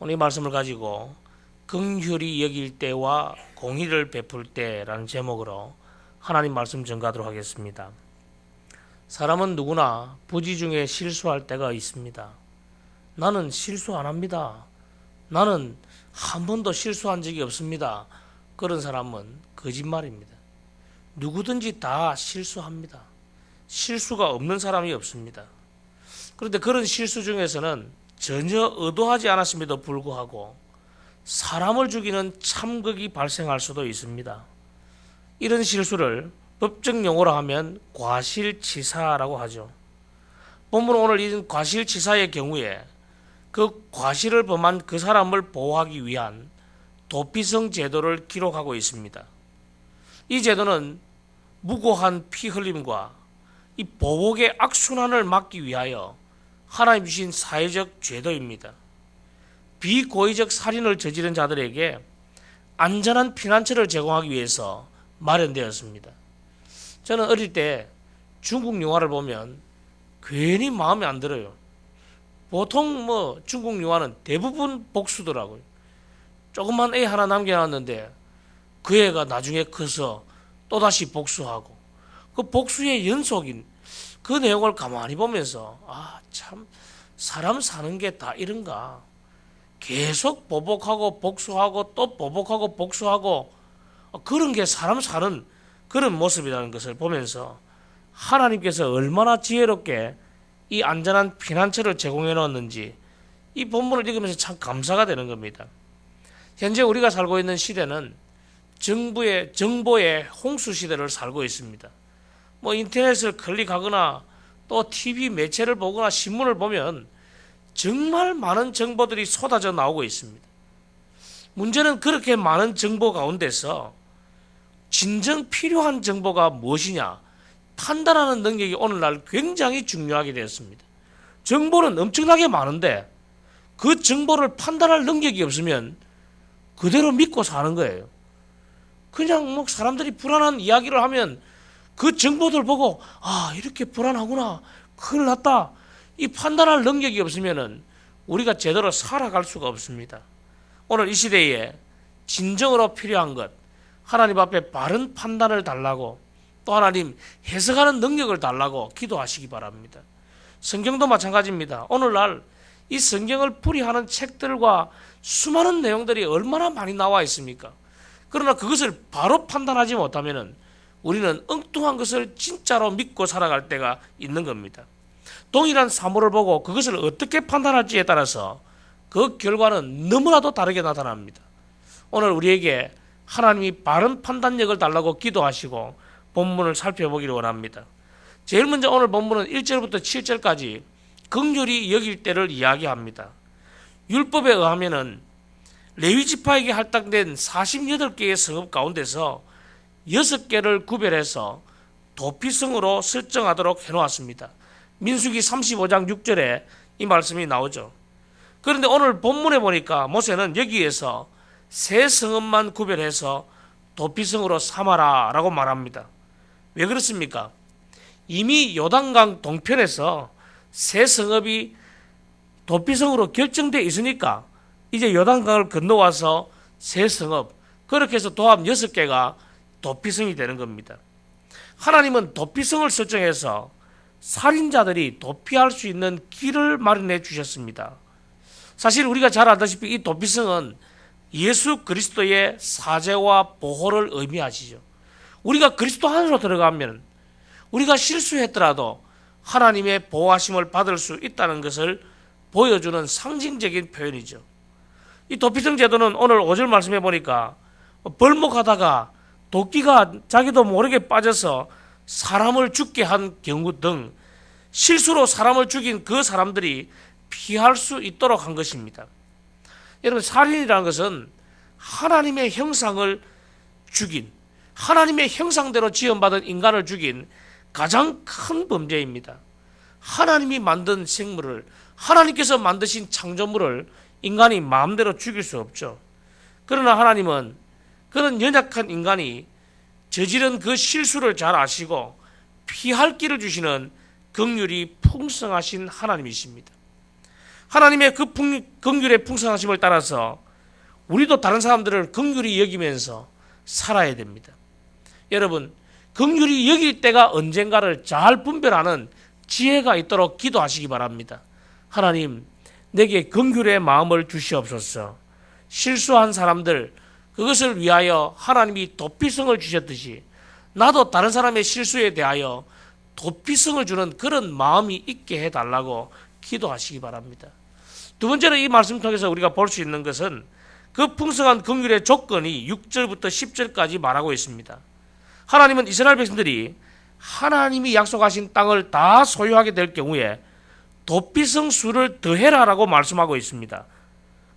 오늘 이 말씀을 가지고 긍휼히 여길 때와 공의를 베풀 때라는 제목으로 하나님 말씀 전가하도록 하겠습니다. 사람은 누구나 부지 중에 실수할 때가 있습니다. 나는 실수 안 합니다. 나는 한 번도 실수한 적이 없습니다. 그런 사람은 거짓말입니다. 누구든지 다 실수합니다. 실수가 없는 사람이 없습니다. 그런데 그런 실수 중에서는 전혀 의도하지 않았음에도 불구하고 사람을 죽이는 참극이 발생할 수도 있습니다. 이런 실수를 법적 용어로 하면 과실치사라고 하죠. 본문은 오늘 이 과실치사의 경우에 그 과실을 범한 그 사람을 보호하기 위한 도피성 제도를 기록하고 있습니다. 이 제도는 무고한 피 흘림과 이 보복의 악순환을 막기 위하여 하나님 주신 사회적 제도입니다. 비고의적 살인을 저지른 자들에게 안전한 피난처를 제공하기 위해서 마련되었습니다. 저는 어릴 때 중국 영화를 보면 괜히 마음에 안 들어요. 보통 중국 영화는 대부분 복수더라고요. 조그만 애 하나 남겨놨는데 그 애가 나중에 커서 또다시 복수하고 그 복수의 연속인 그 내용을 가만히 보면서 참 사람 사는 게 다 이런가. 계속 보복하고 복수하고 또 보복하고 복수하고 그런 게 사람 사는 그런 모습이라는 것을 보면서 하나님께서 얼마나 지혜롭게 이 안전한 피난처를 제공해 놓았는지 이 본문을 읽으면서 참 감사가 되는 겁니다. 현재 우리가 살고 있는 시대는 정보의 홍수 시대를 살고 있습니다. 인터넷을 클릭하거나 또 TV 매체를 보거나 신문을 보면 정말 많은 정보들이 쏟아져 나오고 있습니다. 문제는 그렇게 많은 정보 가운데서 진정 필요한 정보가 무엇이냐 판단하는 능력이 오늘날 굉장히 중요하게 되었습니다. 정보는 엄청나게 많은데 그 정보를 판단할 능력이 없으면 그대로 믿고 사는 거예요. 그냥 사람들이 불안한 이야기를 하면 그 정보들 보고 이렇게 불안하구나, 큰일 났다, 이 판단할 능력이 없으면 우리가 제대로 살아갈 수가 없습니다. 오늘 이 시대에 진정으로 필요한 것, 하나님 앞에 바른 판단을 달라고 또 하나님 해석하는 능력을 달라고 기도하시기 바랍니다. 성경도 마찬가지입니다. 오늘날 이 성경을 풀이하는 책들과 수많은 내용들이 얼마나 많이 나와 있습니까? 그러나 그것을 바로 판단하지 못하면 우리는 엉뚱한 것을 진짜로 믿고 살아갈 때가 있는 겁니다. 동일한 사물을 보고 그것을 어떻게 판단할지에 따라서 그 결과는 너무나도 다르게 나타납니다. 오늘 우리에게 하나님이 바른 판단력을 달라고 기도하시고 본문을 살펴보기를 원합니다. 제일 먼저 오늘 본문은 1절부터 7절까지 긍휼히 여길 때를 이야기합니다. 율법에 의하면은 레위지파에게 할당된 48개의 성읍 가운데서 6개를 구별해서 도피성으로 설정하도록 해놓았습니다. 민수기 35장 6절에 이 말씀이 나오죠. 그런데 오늘 본문에 보니까 모세는 여기에서 세 성읍만 구별해서 도피성으로 삼아라 라고 말합니다. 왜 그렇습니까? 이미 요단강 동편에서 세 성읍이 도피성으로 결정되어 있으니까 이제 요단강을 건너와서 세 성읍, 그렇게 해서 도합 6개가 도피성이 되는 겁니다. 하나님은 도피성을 설정해서 살인자들이 도피할 수 있는 길을 마련해 주셨습니다. 사실 우리가 잘 알다시피 이 도피성은 예수 그리스도의 사죄와 보호를 의미하시죠. 우리가 그리스도 안으로 들어가면 우리가 실수했더라도 하나님의 보호하심을 받을 수 있다는 것을 보여주는 상징적인 표현이죠. 이 도피성 제도는 오늘 5절 말씀해 보니까 벌목하다가 도끼가 자기도 모르게 빠져서 사람을 죽게 한 경우 등 실수로 사람을 죽인 그 사람들이 피할 수 있도록 한 것입니다. 여러분, 살인이라는 것은 하나님의 형상을 죽인, 하나님의 형상대로 지음받은 인간을 죽인 가장 큰 범죄입니다. 하나님이 만든 생물을, 하나님께서 만드신 창조물을 인간이 마음대로 죽일 수 없죠. 그러나 하나님은 그런 연약한 인간이 저지른 그 실수를 잘 아시고 피할 길을 주시는 긍휼이 풍성하신 하나님이십니다. 하나님의 그 긍휼의 풍성하심을 따라서 우리도 다른 사람들을 긍휼히 여기면서 살아야 됩니다. 여러분, 긍휼히 여길 때가 언젠가를 잘 분별하는 지혜가 있도록 기도하시기 바랍니다. 하나님, 내게 긍휼의 마음을 주시옵소서. 실수한 사람들, 그것을 위하여 하나님이 도피성을 주셨듯이 나도 다른 사람의 실수에 대하여 도피성을 주는 그런 마음이 있게 해달라고 기도하시기 바랍니다. 두 번째로 이 말씀 통해서 우리가 볼 수 있는 것은 그 풍성한 긍휼의 조건이 6절부터 10절까지 말하고 있습니다. 하나님은 이스라엘 백성들이 하나님이 약속하신 땅을 다 소유하게 될 경우에 도피성 수를 더해라라고 말씀하고 있습니다.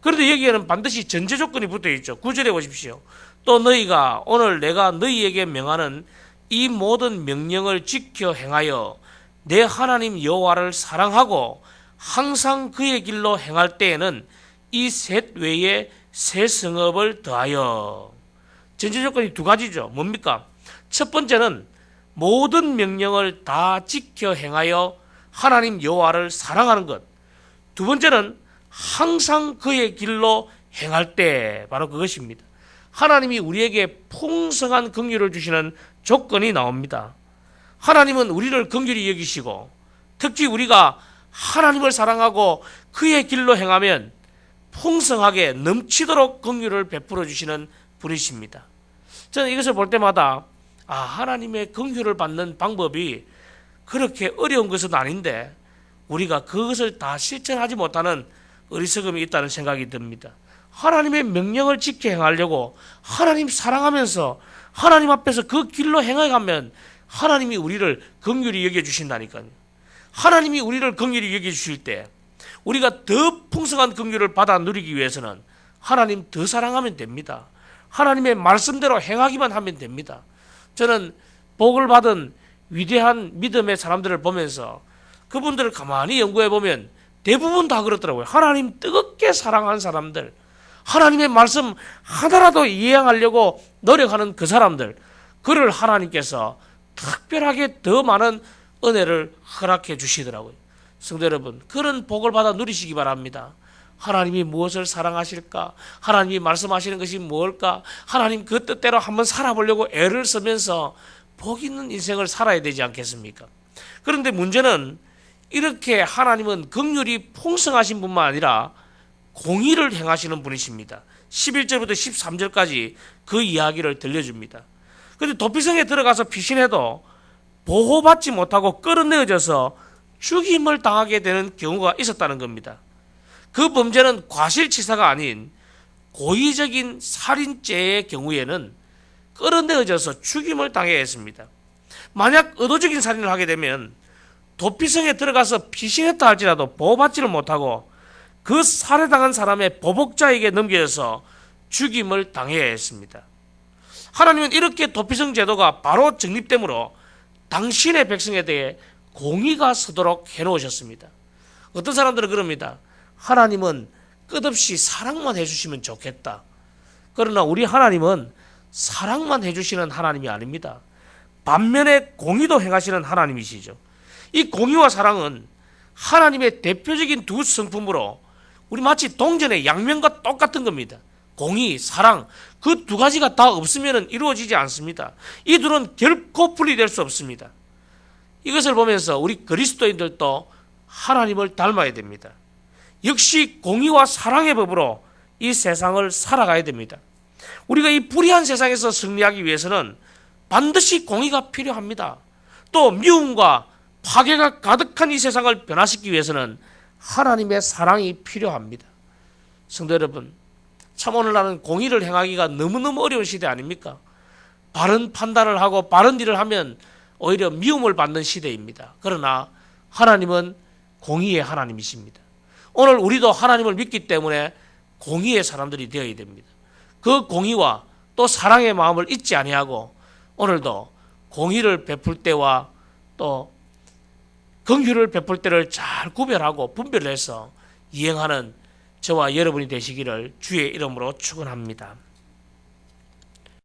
그런데 여기에는 반드시 전제 조건이 붙어 있죠. 9절에 보십시오. 또 너희가 오늘 내가 너희에게 명하는 이 모든 명령을 지켜 행하여 내 하나님 여호와를 사랑하고 항상 그의 길로 행할 때에는 이 셋 외에 새 성읍을 더하여. 전제 조건이 두 가지죠. 뭡니까? 첫 번째는 모든 명령을 다 지켜 행하여 하나님 여호와를 사랑하는 것. 두 번째는 항상 그의 길로 행할 때, 바로 그것입니다. 하나님이 우리에게 풍성한 긍휼을 주시는 조건이 나옵니다. 하나님은 우리를 긍휼히 여기시고 특히 우리가 하나님을 사랑하고 그의 길로 행하면 풍성하게 넘치도록 긍휼을 베풀어 주시는 분이십니다. 저는 이것을 볼 때마다 하나님의 긍휼을 받는 방법이 그렇게 어려운 것은 아닌데 우리가 그것을 다 실천하지 못하는 어리석음이 있다는 생각이 듭니다. 하나님의 명령을 지켜 행하려고 하나님 사랑하면서 하나님 앞에서 그 길로 행해가면 하나님이 우리를 긍휼히 여겨주신다니까요. 하나님이 우리를 긍휼히 여겨주실 때 우리가 더 풍성한 긍휼을 받아 누리기 위해서는 하나님 더 사랑하면 됩니다. 하나님의 말씀대로 행하기만 하면 됩니다. 저는 복을 받은 위대한 믿음의 사람들을 보면서 그분들을 가만히 연구해 보면 대부분 다 그렇더라고요. 하나님 뜨겁게 사랑한 사람들, 하나님의 말씀 하나라도 이해하려고 노력하는 그 사람들, 그를 하나님께서 특별하게 더 많은 은혜를 허락해 주시더라고요. 성도 여러분, 그런 복을 받아 누리시기 바랍니다. 하나님이 무엇을 사랑하실까? 하나님이 말씀하시는 것이 무엇일까? 하나님 그 뜻대로 한번 살아보려고 애를 쓰면서 복 있는 인생을 살아야 되지 않겠습니까? 그런데 문제는 이렇게 하나님은 긍휼이 풍성하신 분만 아니라 공의를 행하시는 분이십니다. 11절부터 13절까지 그 이야기를 들려줍니다. 그런데 도피성에 들어가서 피신해도 보호받지 못하고 끌어내어져서 죽임을 당하게 되는 경우가 있었다는 겁니다. 그 범죄는 과실치사가 아닌 고의적인 살인죄의 경우에는 끌어내어져서 죽임을 당해야 했습니다. 만약 의도적인 살인을 하게 되면 도피성에 들어가서 피신했다 할지라도 보호받지를 못하고 그 살해당한 사람의 보복자에게 넘겨져서 죽임을 당해야 했습니다. 하나님은 이렇게 도피성 제도가 바로 정립되므로 당신의 백성에 대해 공의가 서도록 해놓으셨습니다. 어떤 사람들은 그럽니다. 하나님은 끝없이 사랑만 해주시면 좋겠다. 그러나 우리 하나님은 사랑만 해주시는 하나님이 아닙니다. 반면에 공의도 행하시는 하나님이시죠. 이 공의와 사랑은 하나님의 대표적인 두 성품으로 우리 마치 동전의 양면과 똑같은 겁니다. 공의, 사랑, 그 두 가지가 다 없으면 이루어지지 않습니다. 이 둘은 결코 분리될 수 없습니다. 이것을 보면서 우리 그리스도인들도 하나님을 닮아야 됩니다. 역시 공의와 사랑의 법으로 이 세상을 살아가야 됩니다. 우리가 이 불의한 세상에서 승리하기 위해서는 반드시 공의가 필요합니다. 또 미움과 파괴가 가득한 이 세상을 변화시키기 위해서는 하나님의 사랑이 필요합니다. 성도 여러분, 참 오늘날은 공의를 행하기가 너무너무 어려운 시대 아닙니까? 바른 판단을 하고 바른 일을 하면 오히려 미움을 받는 시대입니다. 그러나 하나님은 공의의 하나님이십니다. 오늘 우리도 하나님을 믿기 때문에 공의의 사람들이 되어야 됩니다. 그 공의와 또 사랑의 마음을 잊지 아니하고 오늘도 공의를 베풀 때와 또 긍휼을 베풀 때를 잘 구별하고 분별해서 이행하는 저와 여러분이 되시기를 주의 이름으로 축원합니다.